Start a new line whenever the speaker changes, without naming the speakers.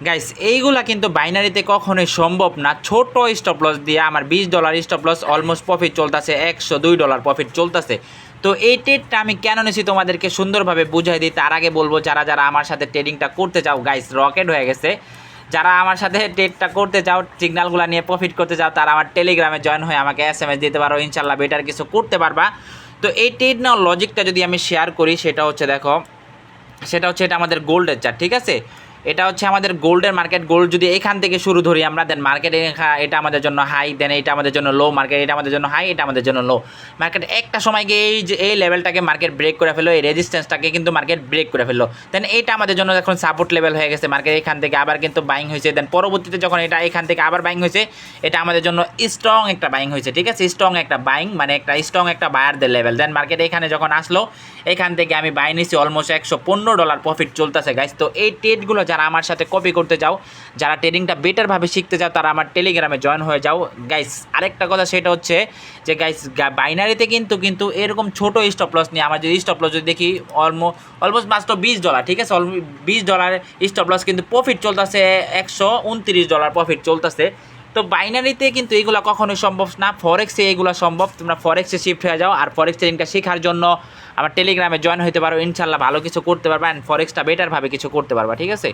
Guys এইগুলা কিন্তু বাইনারিতে কখনোই সম্ভব না। ছোট স্টপ লস দিয়ে আমার $20 স্টপ লস অলমোস্ট প্রফিট চলতেছে, $102 প্রফিট চলতেছে। তো এই ট্রেডটা আমি কেন নিয়েছি তোমাদেরকে সুন্দরভাবে বুঝাই দিই। তার আগে বলবো, যারা যারা আমার সাথে ট্রেডিংটা করতে চাও গাইস, রকেট হয়ে গেছে। যারা আমার সাথে ট্রেডটা করতে চাও, সিগন্যালগুলো নিয়ে প্রফিট করতে চাও, তারা আমার টেলিগ্রামে জয়েন হয়ে আমাকে SMS দিতে পারো, ইনশাল্লাহ বেটার কিছু করতে পারবা। তো এই ট্রেড নেওয়ার লজিকটা যদি আমি শেয়ার করি, সেটা হচ্ছে দেখো, সেটা হচ্ছে এটা আমাদের গোল্ডের চার্ট, ঠিক আছে। এটা হচ্ছে আমাদের গোল্ডের মার্কেট। গোল্ড যদি এখান থেকে শুরু ধরি আমরা, দেন মার্কেট এটা আমাদের জন্য হাই, দেন এটা আমাদের জন্য লো, মার্কেট এটা আমাদের জন্য হাই, এটা আমাদের জন্য লো। মার্কেট একটা সময় গিয়ে এই যে এই লেভেলটাকে মার্কেট ব্রেক করে ফেলো, এই রেজিস্ট্যান্সটাকে কিন্তু মার্কেট ব্রেক করে ফেললো। দেন এটা আমাদের জন্য এখন সাপোর্ট লেভেল হয়ে গেছে। মার্কেট এখান থেকে আবার কিন্তু বাইং হয়েছে, দেন পরবর্তীতে যখন এটা এখান থেকে আবার বাইং হয়েছে, এটা আমাদের জন্য স্ট্রং একটা বাইং হয়েছে, ঠিক আছে। স্ট্রং একটা বাইং মানে একটা স্ট্রং একটা বায়ারদের লেভেল। দেন মার্কেট এখানে যখন আসলো, এখান থেকে আমি বাই নিছি অলমোস্ট $115 প্রফিট চলতেছে গাইস। তো এই ট্রেডগুলো যারা আমার সাথে কপি করতে যাও, যারা ট্রেডিংটা বেটারভাবে শিখতে চাও, তারা আমার টেলিগ্রামে জয়েন হয়ে যাও গাইস। আরেকটা কথা সেটা হচ্ছে যে গাইস, বাইনারিতে কিন্তু কিন্তু এরকম ছোট স্টপ লস নিয়ে আমার যদি স্টপ লস যদি দেখি অলমোস্ট মাত্র $20, ঠিক আছে। $20 স্টপ লস কিন্তু প্রফিট চলতেছে, $129 প্রফিট চলতেছে। তো বাইনারিতে কিন্তু এগুলো কখনোই সম্ভব না, ফরেক্সে এগুলো সম্ভব। তোমরা ফরেক্সে শিফট হয়ে যাও, আর ফরেক্স ট্রেডিংটা শেখার জন্য আমার টেলিগ্রামে জয়েন হতে পারো, ইনশাল্লাহ ভালো কিছু করতে পারবা, অ্যান্ড ফরেক্সটা বেটারভাবে কিছু করতে পারবা, ঠিক আছে।